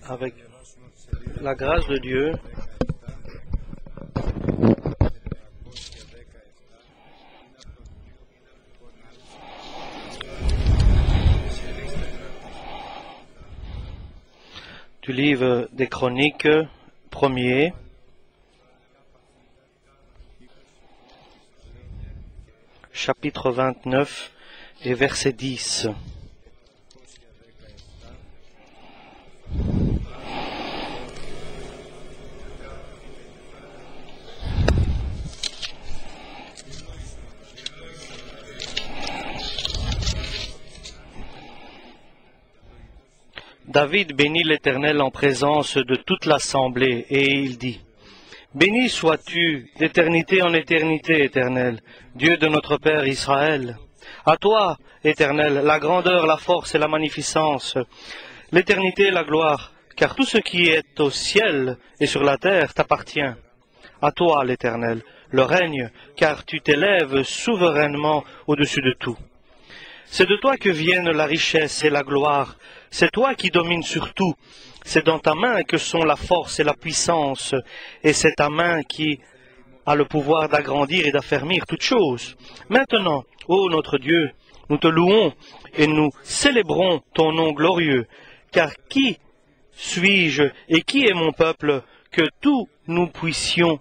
Avec la grâce de Dieu, du livre des Chroniques, premier, chapitre 29 et verset 10. David bénit l'Éternel en présence de toute l'assemblée, et il dit, « Béni sois-tu d'éternité en éternité, Éternel, Dieu de notre Père Israël. À toi, Éternel, la grandeur, la force et la magnificence, l'éternité et la gloire, car tout ce qui est au ciel et sur la terre t'appartient. À toi, l'Éternel, le règne, car tu t'élèves souverainement au-dessus de tout. C'est de toi que viennent la richesse et la gloire. C'est toi qui domines sur tout. C'est dans ta main que sont la force et la puissance. Et c'est ta main qui a le pouvoir d'agrandir et d'affermir toutes choses. Maintenant, ô notre Dieu, nous te louons et nous célébrons ton nom glorieux. Car qui suis-je et qui est mon peuple que tous nous puissions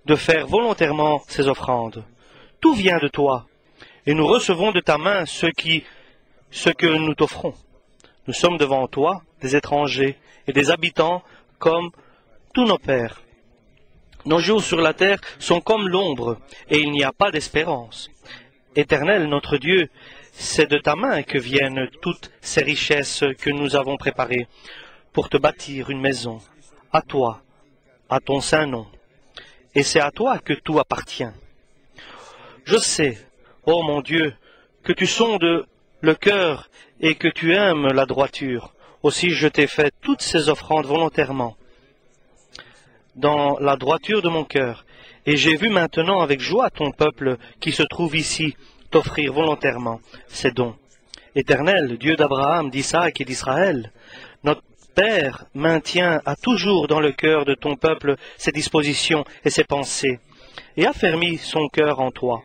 de faire volontairement ces offrandes? Tout vient de toi. Et nous recevons de ta main ce que nous t'offrons. Nous sommes devant toi des étrangers et des habitants comme tous nos pères. Nos jours sur la terre sont comme l'ombre, et il n'y a pas d'espérance. Éternel, notre Dieu, c'est de ta main que viennent toutes ces richesses que nous avons préparées pour te bâtir une maison, à toi, à ton saint nom. Et c'est à toi que tout appartient. Je sais, ô mon Dieu, que tu sondes le cœur et que tu aimes la droiture. Aussi je t'ai fait toutes ces offrandes volontairement, dans la droiture de mon cœur. Et j'ai vu maintenant avec joie ton peuple qui se trouve ici t'offrir volontairement ces dons. Éternel, Dieu d'Abraham, d'Isaac et d'Israël, notre Père maintient à toujours dans le cœur de ton peuple ses dispositions et ses pensées, et affermit son cœur en toi.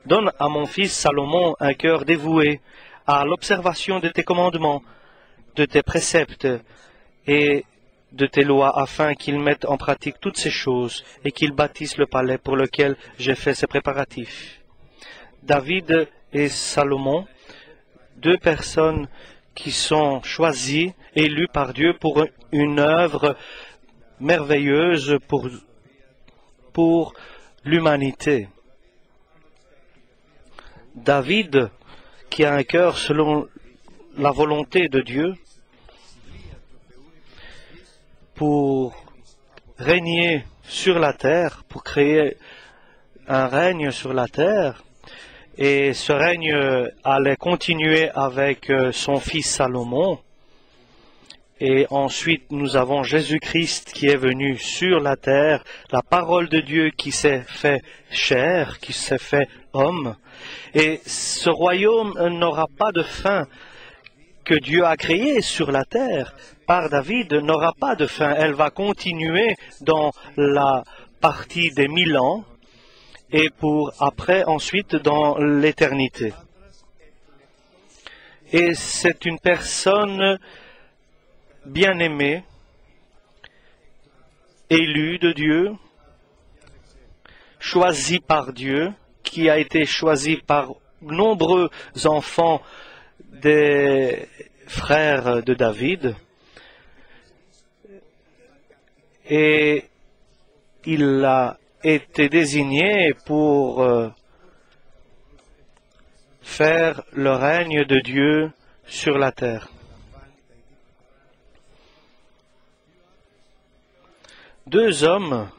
Donne à mon fils Salomon un cœur dévoué à l'observation de tes commandements, de tes préceptes et de tes lois, afin qu'il mette en pratique toutes ces choses et qu'il bâtisse le palais pour lequel j'ai fait ces préparatifs. David et Salomon, deux personnes qui sont choisies, élues par Dieu pour une œuvre merveilleuse pour l'humanité. David, qui a un cœur selon la volonté de Dieu, pour régner sur la terre, pour créer un règne sur la terre, et ce règne allait continuer avec son fils Salomon. Et ensuite, nous avons Jésus-Christ qui est venu sur la terre, la parole de Dieu qui s'est fait chair, qui s'est fait homme. Et ce royaume n'aura pas de fin que Dieu a créé sur la terre par David n'aura pas de fin. Elle va continuer dans la partie des 1000 ans et pour après ensuite dans l'éternité. Et c'est une personne bien-aimée, élue de Dieu, choisie par Dieu, qui a été choisie par nombreux enfants des frères de David. Et il a été désigné pour faire le règne de Dieu sur la terre. Deux hommes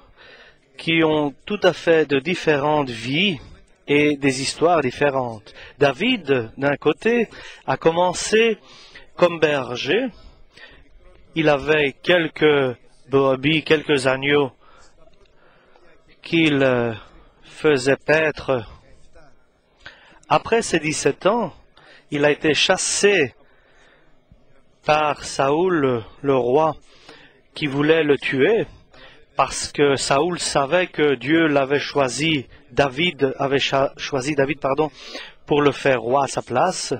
qui ont tout à fait de différentes vies et des histoires différentes. David, d'un côté, a commencé comme berger. Il avait quelques brebis, quelques agneaux qu'il faisait paître. Après ses 17 ans, il a été chassé par Saoul, le roi, qui voulait le tuer, parce que Saoul savait que Dieu l'avait choisi, David avait choisi David, pour le faire roi à sa place.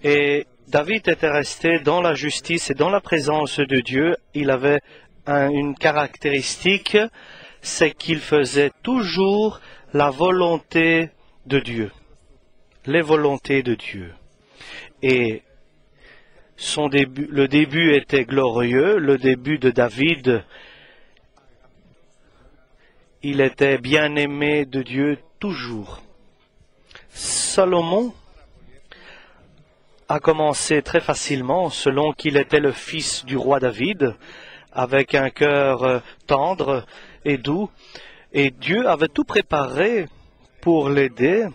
Et David était resté dans la justice et dans la présence de Dieu. Il avait une caractéristique, c'est qu'il faisait toujours la volonté de Dieu, les volontés de Dieu. Et le début était glorieux, le début de David, il était bien aimé de Dieu toujours. Salomon a commencé très facilement, selon qu'il était le fils du roi David, avec un cœur tendre et doux, et Dieu avait tout préparé pour l'aider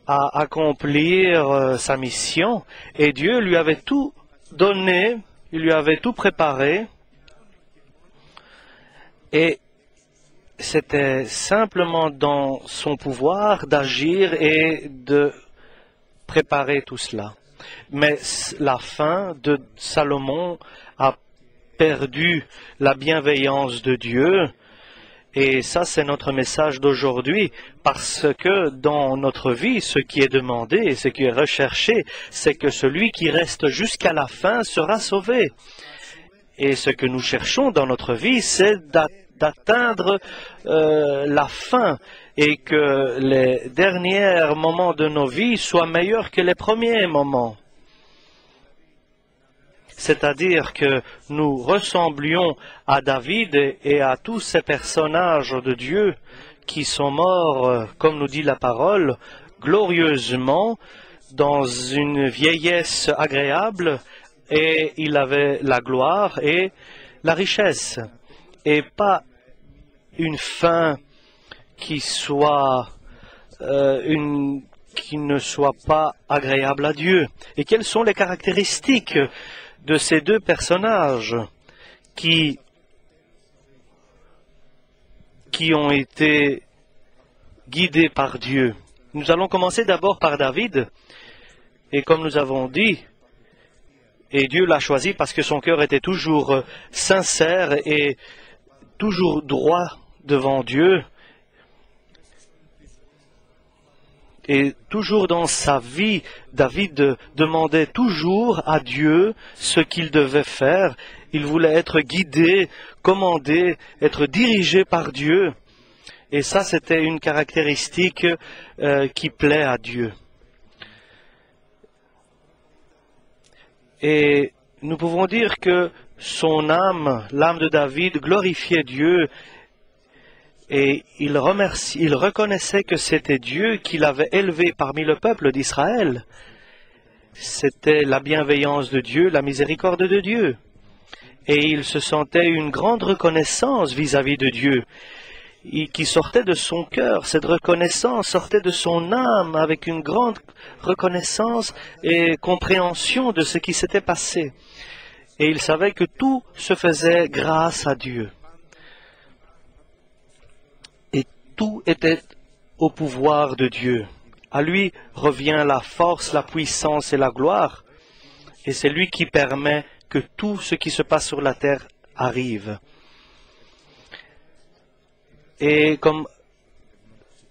à accomplir sa mission, et Dieu lui avait tout donné, il lui avait tout préparé, et c'était simplement dans son pouvoir d'agir et de préparer tout cela. Mais la fin de Salomon a perdu la bienveillance de Dieu, et ça c'est notre message d'aujourd'hui, parce que dans notre vie, ce qui est demandé et ce qui est recherché, c'est que celui qui reste jusqu'à la fin sera sauvé. Et ce que nous cherchons dans notre vie, c'est d'atteindre la fin et que les derniers moments de nos vies soient meilleurs que les premiers moments. C'est-à-dire que nous ressemblions à David et à tous ces personnages de Dieu qui sont morts, comme nous dit la parole, glorieusement, dans une vieillesse agréable, et il avait la gloire et la richesse, et pas une fin qui soit qui ne soit pas agréable à Dieu. Et quelles sont les caractéristiques de ces deux personnages qui ont été guidés par Dieu? Nous allons commencer d'abord par David, et comme nous avons dit, et Dieu l'a choisi parce que son cœur était toujours sincère et toujours droit devant Dieu. Et toujours dans sa vie, David demandait toujours à Dieu ce qu'il devait faire. Il voulait être guidé, commandé, être dirigé par Dieu. Et ça, c'était une caractéristique qui plaît à Dieu. Et nous pouvons dire que son âme, l'âme de David, glorifiait Dieu. Et il reconnaissait que c'était Dieu qui l'avait élevé parmi le peuple d'Israël. C'était la bienveillance de Dieu, la miséricorde de Dieu. Et il se sentait une grande reconnaissance vis-à-vis de Dieu, qui sortait de son cœur. Cette reconnaissance sortait de son âme avec une grande reconnaissance et compréhension de ce qui s'était passé. Et il savait que tout se faisait grâce à Dieu. Tout était au pouvoir de Dieu. À lui revient la force, la puissance et la gloire. Et c'est lui qui permet que tout ce qui se passe sur la terre arrive. Et comme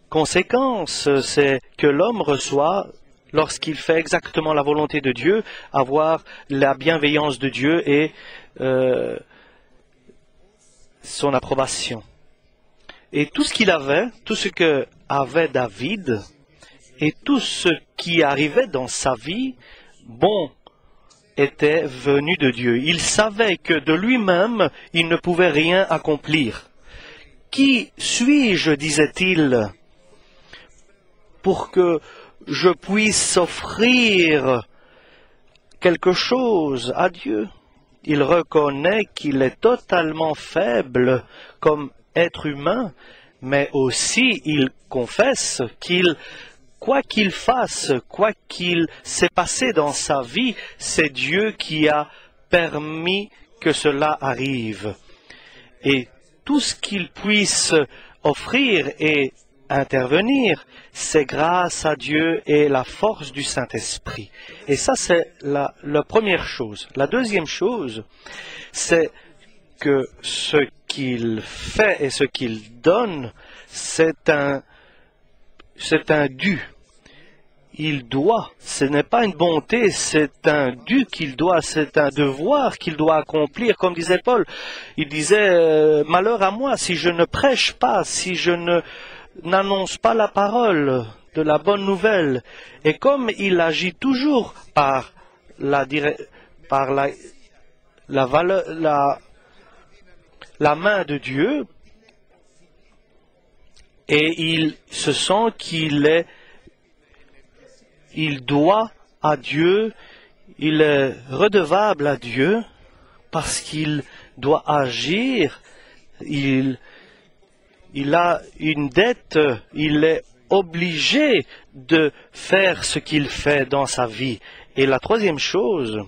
conséquence, c'est que l'homme reçoit, lorsqu'il fait exactement la volonté de Dieu, avoir la bienveillance de Dieu et son approbation. Et tout ce qu'il avait, tout ce que avait David, et tout ce qui arrivait dans sa vie, bon, était venu de Dieu. Il savait que de lui-même, il ne pouvait rien accomplir. Qui suis-je, disait-il, pour que je puisse offrir quelque chose à Dieu? Il reconnaît qu'il est totalement faible comme être humain, mais aussi il confesse quoi qu'il fasse, quoi qu'il s'est passé dans sa vie, c'est Dieu qui a permis que cela arrive. Et tout ce qu'il puisse offrir et intervenir, c'est grâce à Dieu et la force du Saint-Esprit. Et ça, c'est la première chose. La deuxième chose, c'est que ce qu'il fait et ce qu'il donne, c'est un dû. Il doit, ce n'est pas une bonté, c'est un dû qu'il doit, c'est un devoir qu'il doit accomplir. Comme disait Paul, il disait malheur à moi si je ne prêche pas, si je n'annonce pas la parole de la bonne nouvelle. Et comme il agit toujours par la main de Dieu, et il se sent il doit à Dieu, il est redevable à Dieu parce qu'il doit agir, il a une dette, il est obligé de faire ce qu'il fait dans sa vie. Et la troisième chose,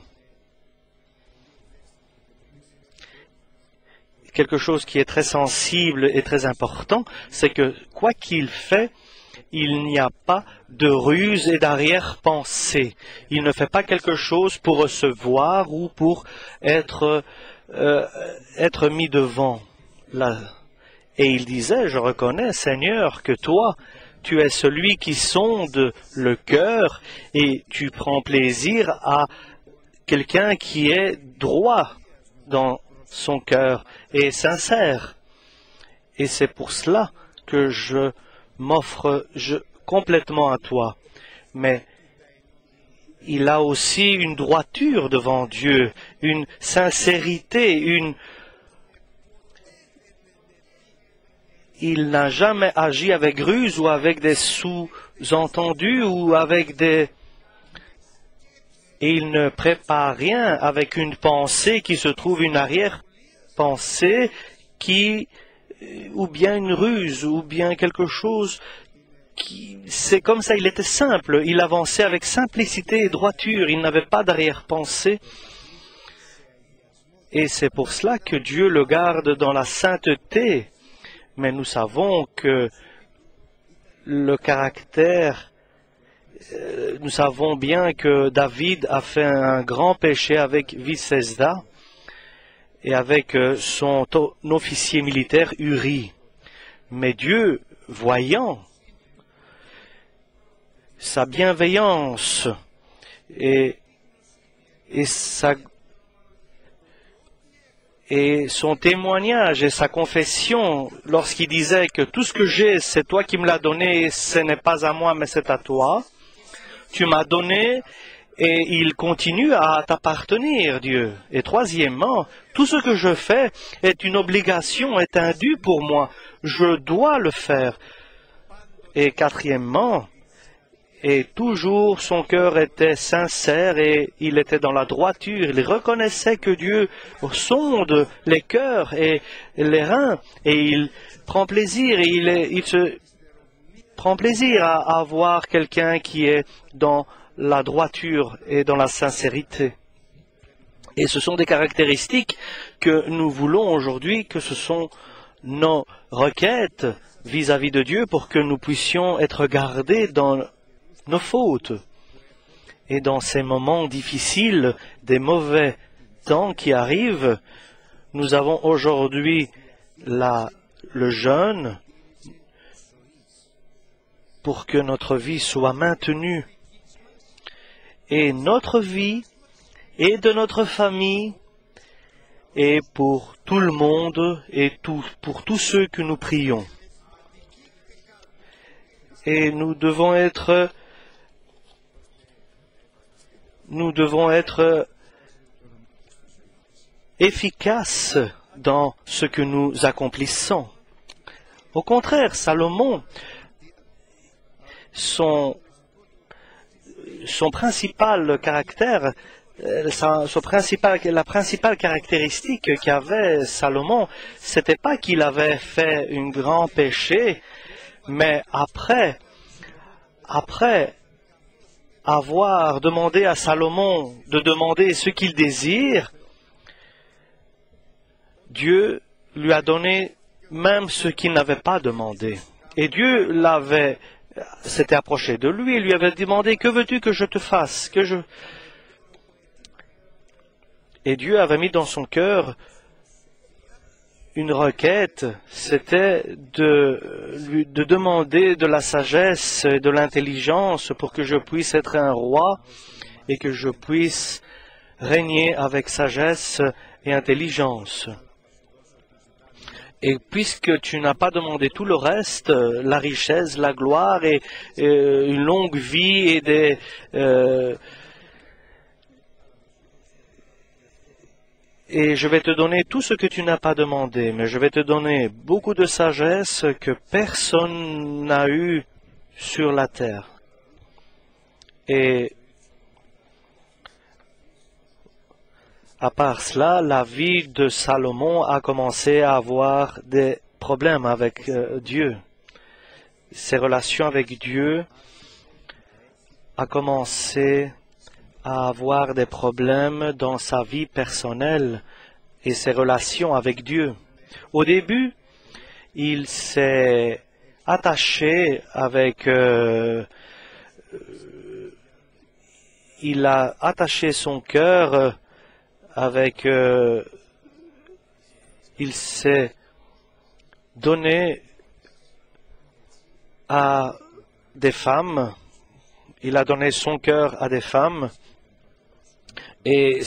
quelque chose qui est très sensible et très important, c'est que quoi qu'il fait, il n'y a pas de ruse et d'arrière-pensée. Il ne fait pas quelque chose pour recevoir ou pour être mis devant. Et il disait, je reconnais, Seigneur, que toi, tu es celui qui sonde le cœur et tu prends plaisir à quelqu'un qui est droit dans son cœur et sincère. Et c'est pour cela que je m'offre complètement à toi. Mais il a aussi une droiture devant Dieu, une sincérité, il n'a jamais agi avec ruse ou avec des sous-entendus ou avec des... Et il ne prépare rien avec une pensée qui se trouve une arrière-pensée ou bien une ruse, ou bien quelque chose c'est comme ça, il était simple, il avançait avec simplicité et droiture, il n'avait pas d'arrière-pensée. Et c'est pour cela que Dieu le garde dans la sainteté. Mais nous savons que le caractère, nous savons bien que David a fait un grand péché avec Vicesda et avec son officier militaire Uri. Mais Dieu, voyant sa bienveillance et son témoignage et sa confession lorsqu'il disait que tout ce que j'ai, c'est toi qui me l'as donné, ce n'est pas à moi, mais c'est à toi. Tu m'as donné et il continue à t'appartenir, Dieu. Et troisièmement, tout ce que je fais est une obligation, est un dû pour moi. Je dois le faire. Et quatrièmement, et toujours son cœur était sincère et il était dans la droiture. Il reconnaissait que Dieu sonde les cœurs et les reins et il prend plaisir et il se prend plaisir à voir quelqu'un qui est dans la droiture et dans la sincérité. Et ce sont des caractéristiques que nous voulons aujourd'hui, que ce sont nos requêtes vis-à-vis de Dieu pour que nous puissions être gardés dans nos fautes. Et dans ces moments difficiles, des mauvais temps qui arrivent, nous avons aujourd'hui le jeûne pour que notre vie soit maintenue. Et notre vie, et de notre famille, et pour tout le monde, et pour tous ceux que nous prions. Et nous devons être efficaces dans ce que nous accomplissons. Au contraire, Salomon, son principal caractère, la principale caractéristique qu'avait Salomon, c'était pas qu'il avait fait un grand péché, mais après avoir demandé à Salomon de demander ce qu'il désire, Dieu lui a donné même ce qu'il n'avait pas demandé. Et Dieu s'était approché de lui et lui avait demandé, que veux-tu que je te fasse? Et Dieu avait mis dans son cœur une requête, c'était de demander de la sagesse et de l'intelligence pour que je puisse être un roi et que je puisse régner avec sagesse et intelligence. Et puisque tu n'as pas demandé tout le reste, la richesse, la gloire et une longue vie et je vais te donner tout ce que tu n'as pas demandé, mais je vais te donner beaucoup de sagesse que personne n'a eu sur la terre. Et à part cela, la vie de Salomon a commencé à avoir des problèmes avec Dieu. Ses relations avec Dieu a commencé à avoir des problèmes dans sa vie personnelle et ses relations avec Dieu. Au début, il s'est attaché il a attaché son cœur il s'est donné à des femmes, il a donné son cœur à des femmes, et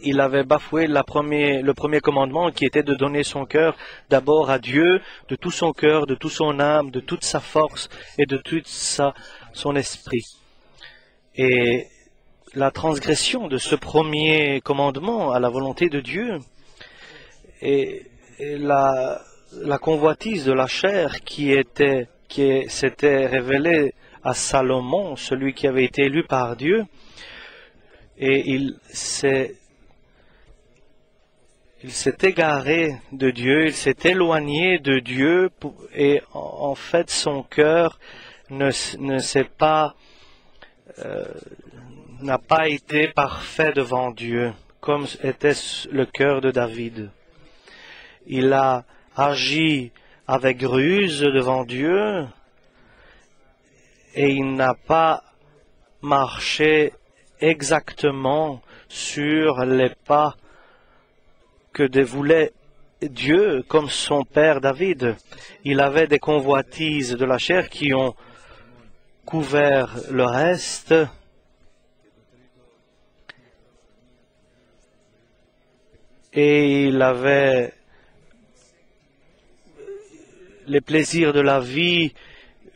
il avait bafoué le premier commandement qui était de donner son cœur d'abord à Dieu, de tout son cœur, de toute son âme, de toute sa force et de tout son esprit. Et la transgression de ce premier commandement à la volonté de Dieu et la convoitise de la chair qui s'était révélée à Salomon, celui qui avait été élu par Dieu, et il s'est égaré de Dieu, il s'est éloigné de Dieu, et en fait son cœur n'a pas été parfait devant Dieu, comme était le cœur de David. Il a agi avec ruse devant Dieu et il n'a pas marché exactement sur les pas que dévoulait Dieu comme son père David. Il avait des convoitises de la chair qui ont couvert le reste. Et il avait les plaisirs de la vie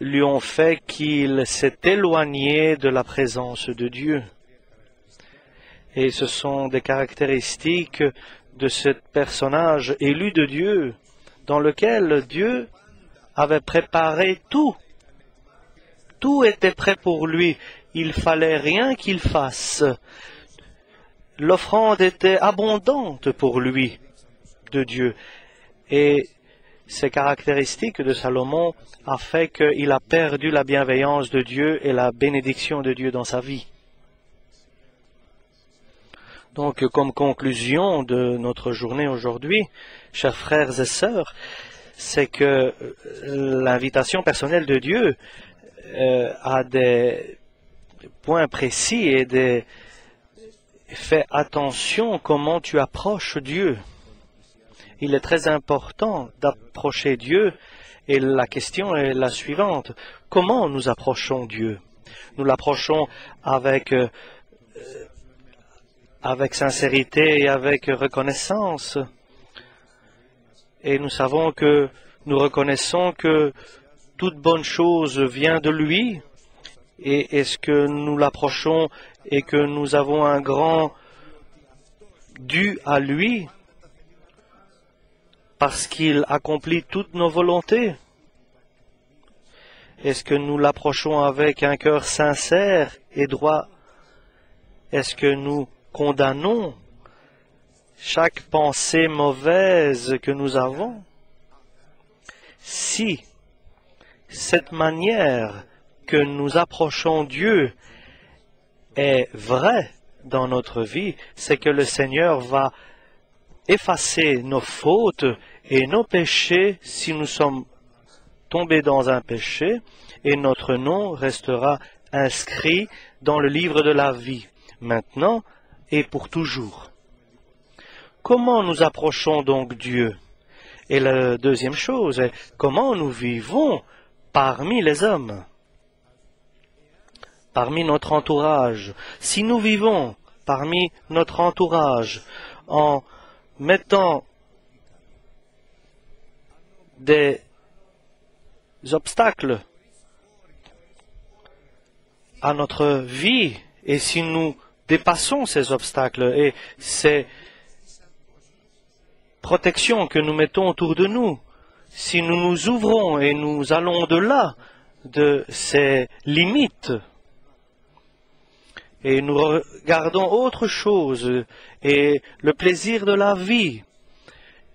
lui ont fait qu'il s'est éloigné de la présence de Dieu. Et ce sont des caractéristiques de ce personnage élu de Dieu, dans lequel Dieu avait préparé tout. Tout était prêt pour lui. Il fallait rien qu'il fasse. L'offrande était abondante pour lui, de Dieu. Et ces caractéristiques de Salomon a fait qu'il a perdu la bienveillance de Dieu et la bénédiction de Dieu dans sa vie. Donc, comme conclusion de notre journée aujourd'hui, chers frères et sœurs, c'est que l'invitation personnelle de Dieu a des points précis et fais attention comment tu approches Dieu. Il est très important d'approcher Dieu et la question est la suivante. Comment nous approchons Dieu? Nous l'approchons avec sincérité et avec reconnaissance. Et nous reconnaissons que toute bonne chose vient de lui. Et est-ce que nous l'approchons et que nous avons un grand dû à lui parce qu'il accomplit toutes nos volontés? Est-ce que nous l'approchons avec un cœur sincère et droit? Est-ce que nous condamnons chaque pensée mauvaise que nous avons? Si cette manière que nous approchons Dieu est vraie dans notre vie, c'est que le Seigneur va effacer nos fautes et nos péchés si nous sommes tomber dans un péché et notre nom restera inscrit dans le livre de la vie, maintenant et pour toujours. Comment nous approchons donc Dieu? Et la deuxième chose est comment nous vivons parmi les hommes, parmi notre entourage. Si nous vivons parmi notre entourage en mettant des obstacles à notre vie, et si nous dépassons ces obstacles et ces protections que nous mettons autour de nous, si nous nous ouvrons et nous allons au-delà de ces limites, et nous regardons autre chose et le plaisir de la vie,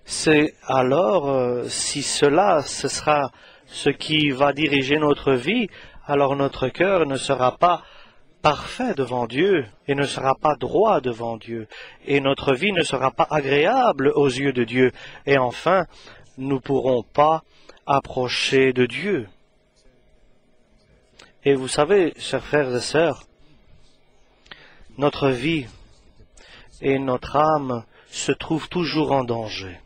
c'est alors, si cela, ce sera ce qui va diriger notre vie, alors notre cœur ne sera pas parfait devant Dieu et ne sera pas droit devant Dieu, et notre vie ne sera pas agréable aux yeux de Dieu, et enfin, nous ne pourrons pas approcher de Dieu. Et vous savez, chers frères et sœurs, notre vie et notre âme se trouvent toujours en danger.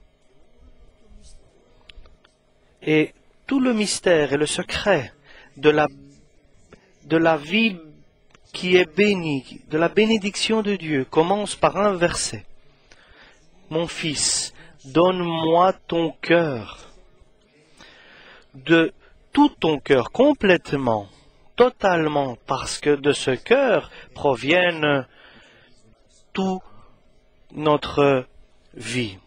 Et tout le mystère et le secret de la vie qui est bénie, de la bénédiction de Dieu, commence par un verset. Mon fils, donne-moi ton cœur, de tout ton cœur, complètement, totalement, parce que de ce cœur proviennent toute notre vie.